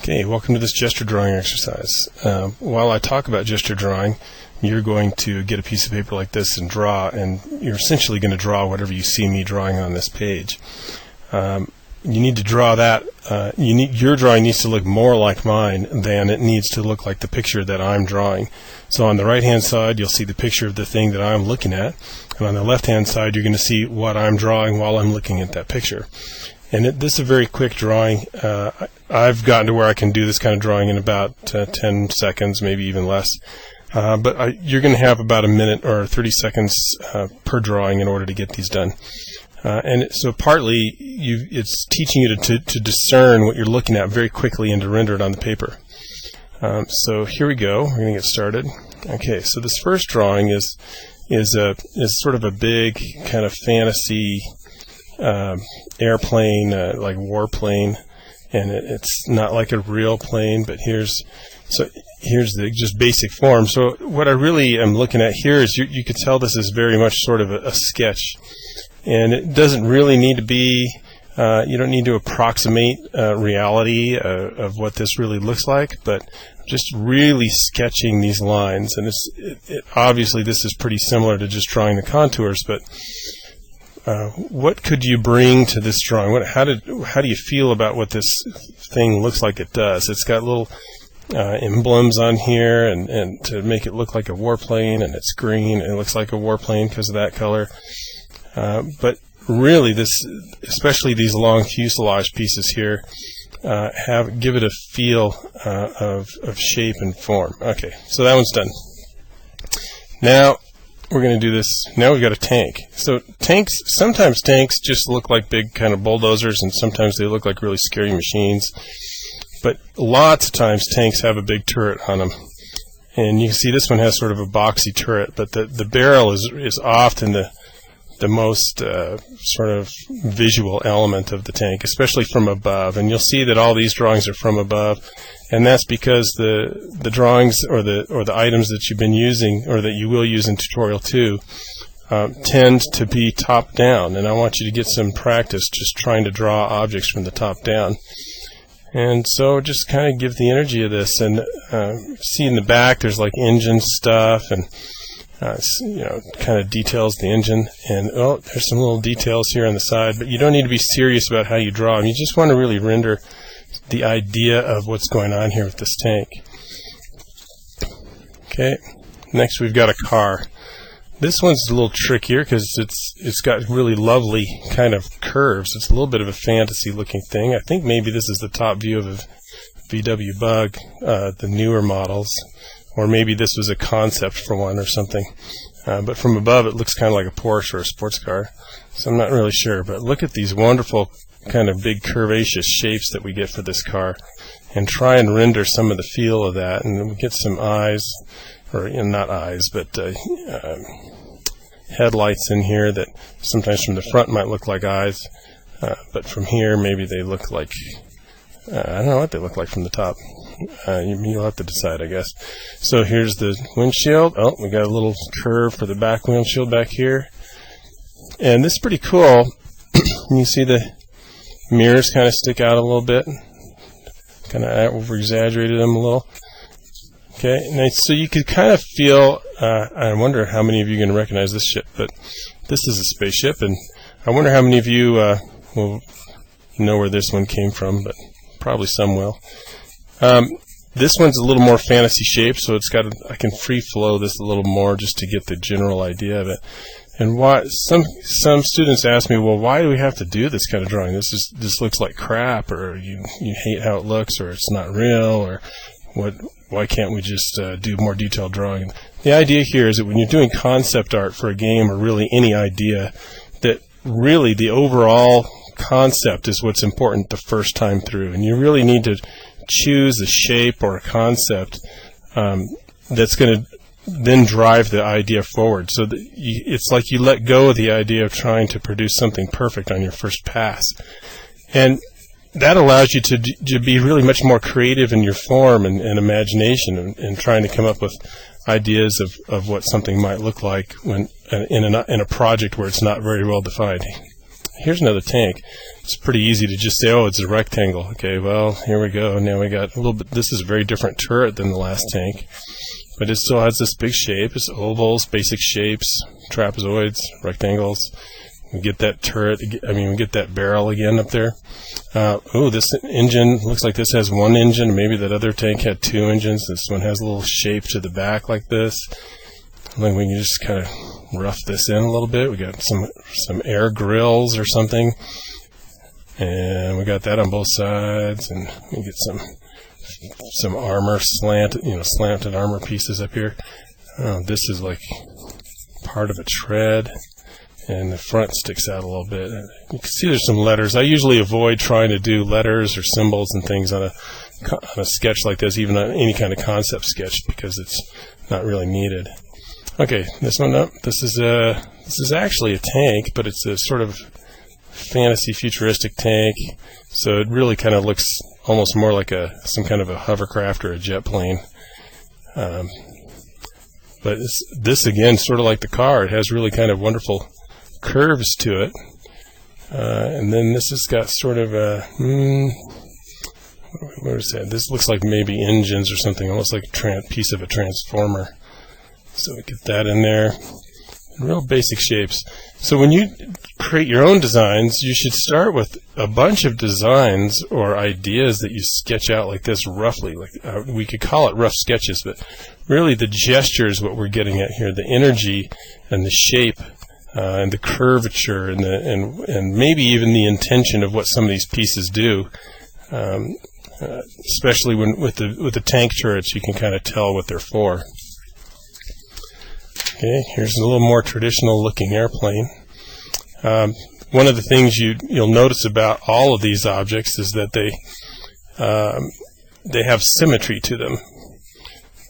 Okay, welcome to this gesture drawing exercise. While I talk about gesture drawing, you're going to get a piece of paper like this and draw, and you're essentially going to draw whatever you see me drawing on this page. You need to draw that. Your drawing needs to look more like mine than it needs to look like the picture that I'm drawing. So on the right-hand side, you'll see the picture of the thing that I'm looking at, and on the left-hand side, you're going to see what I'm drawing while I'm looking at that picture. And this is a very quick drawing. I've gotten to where I can do this kind of drawing in about 10 seconds, maybe even less. But you're going to have about a minute or 30 seconds per drawing in order to get these done. And so partly it's teaching you to discern what you're looking at very quickly and to render it on the paper. So here we go. We're going to get started. Okay, so this first drawing is sort of a big kind of fantasy airplane, like warplane, and it's not like a real plane, but here's the just basic form. So what I really am looking at here is you could tell this is very much sort of a sketch, and it doesn't really need to be you don't need to approximate reality of what this really looks like, but just really sketching these lines. And obviously this is pretty similar to just drawing the contours, but what could you bring to this drawing? How do you feel about what this thing looks like it does? It's got little emblems on here, and to make it look like a warplane, and it's green, and it looks like a warplane because of that color. But really, especially these long fuselage pieces here, give it a feel of shape and form. Okay, so that one's done. Now we're going to do this. Now we've got a tank. So sometimes tanks just look like big kind of bulldozers, and sometimes they look like really scary machines. But lots of times tanks have a big turret on them. And you can see this one has sort of a boxy turret, but the barrel is often the most sort of visual element of the tank, especially from above. And you'll see that all these drawings are from above, and that's because the drawings or the items that you've been using or that you will use in tutorial 2 tend to be top down, and I want you to get some practice just trying to draw objects from the top down. And so just kind of give the energy of this, and see in the back there's like engine stuff, and kind of details the engine, and there's some little details here on the side, but you don't need to be serious about how you draw them. You just want to really render the idea of what's going on here with this tank. Okay, next we've got a car. This one's a little trickier because it's got really lovely kind of curves. It's a little bit of a fantasy looking thing. I think maybe this is the top view of a VW Bug, the newer models, or maybe this was a concept for one or something. But from above it looks kind of like a Porsche or a sports car, so I'm not really sure. But look at these wonderful kind of big curvaceous shapes that we get for this car, and try and render some of the feel of that, and we get some eyes, or not eyes, but headlights in here that sometimes from the front might look like eyes, but from here maybe they look like I don't know what they look like from the top. You'll have to decide, I guess. So here's the windshield. Oh, we got a little curve for the back windshield back here, and this is pretty cool. You see the mirrors kind of stick out a little bit, kind of over-exaggerated them a little. Okay, now, so you could kind of feel, I wonder how many of you are going to recognize this ship, but this is a spaceship, and I wonder how many of you will know where this one came from, but probably some will. This one's a little more fantasy shape, so I can free flow this a little more just to get the general idea of it. And some students ask me, well, why do we have to do this kind of drawing? This looks like crap, or you hate how it looks, or it's not real, or why can't we just do more detailed drawing? The idea here is that when you're doing concept art for a game, or really any idea, that really the overall concept is what's important the first time through, and you really need to choose a shape or a concept that's going to then drive the idea forward. So it's like you let go of the idea of trying to produce something perfect on your first pass, and that allows you to be really much more creative in your form and imagination, and trying to come up with ideas of what something might look like when in a project where it's not very well defined. here's another tank. It's pretty easy to just say, oh, it's a rectangle. Okay, well, here we go. Now we got a little bit, this is a very different turret than the last tank, but it still has this big shape. It's ovals, basic shapes, trapezoids, rectangles. We get that turret, we get that barrel again up there. Oh, this engine, looks like this has one engine. Maybe that other tank had two engines. This one has a little shape to the back like this. And then we can just kind of rough this in a little bit. We got some air grills or something. And we got that on both sides. And we get some armor slanted armor pieces up here. This is like part of a tread. And the front sticks out a little bit. You can see there's some letters. I usually avoid trying to do letters or symbols and things on a sketch like this, even on any kind of concept sketch, because it's not really needed. Okay, this one up. This is actually a tank, but it's a sort of fantasy futuristic tank. So it really kind of looks almost more like some kind of a hovercraft or a jet plane. But this again, sort of like the car, it has really kind of wonderful curves to it, and then this has got sort of a what is that? This looks like maybe engines or something, almost like a piece of a transformer. So we get that in there. Real basic shapes. So when you create your own designs, you should start with a bunch of designs or ideas that you sketch out like this roughly. Like we could call it rough sketches, but really the gesture is what we're getting at here. The energy and the shape. And the curvature and maybe even the intention of what some of these pieces do, especially with the tank turrets, you can kind of tell what they're for. Okay, here's a little more traditional looking airplane. One of the things you'll notice about all of these objects is that they have symmetry to them.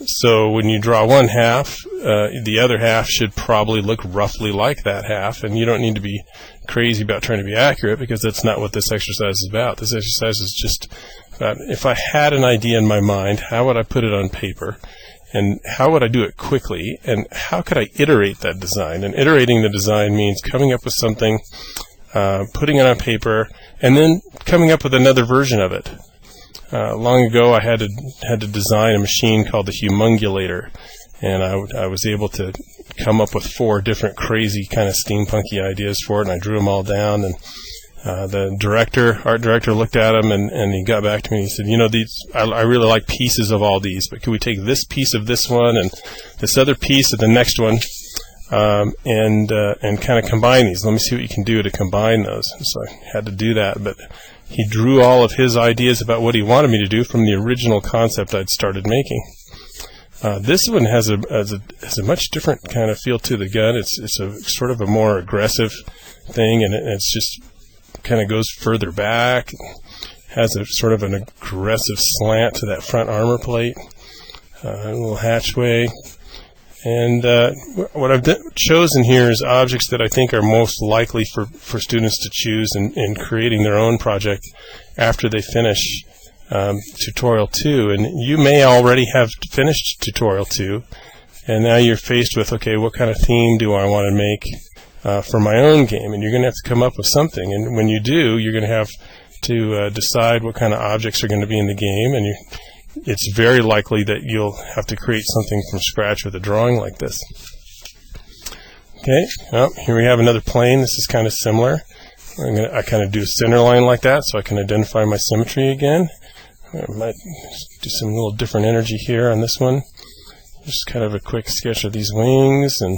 So when you draw one half, the other half should probably look roughly like that half, and you don't need to be crazy about trying to be accurate, because that's not what this exercise is about. This exercise is just about, if I had an idea in my mind, how would I put it on paper, and how would I do it quickly, and how could I iterate that design? And iterating the design means coming up with something, putting it on paper, and then coming up with another version of it. Long ago, I had to design a machine called the Humungulator, and I was able to come up with 4 different crazy kind of steampunky ideas for it, and I drew them all down. And the art director, looked at them, and he got back to me and he said, you know, I really like pieces of all these, but could we take this piece of this one and this other piece of the next one, and kind of combine these? Let me see what you can do to combine those. And so I had to do that, but he drew all of his ideas about what he wanted me to do from the original concept I'd started making. This one has a much different kind of feel to the gun. It's a sort of a more aggressive thing, and it's just kind of goes further back. Has a sort of an aggressive slant to that front armor plate. A little hatchway. And what I've chosen here is objects that I think are most likely for students to choose in creating their own project after they finish Tutorial 2. And you may already have finished Tutorial 2, and now you're faced with, okay, what kind of theme do I want to make for my own game? And you're going to have to come up with something. And when you do, you're going to have to decide what kind of objects are going to be in the game, and it's very likely that you'll have to create something from scratch with a drawing like this. Okay, well, here we have another plane. This is kind of similar. I kind of do a center line like that so I can identify my symmetry again. I might do some little different energy here on this one. Just kind of a quick sketch of these wings, and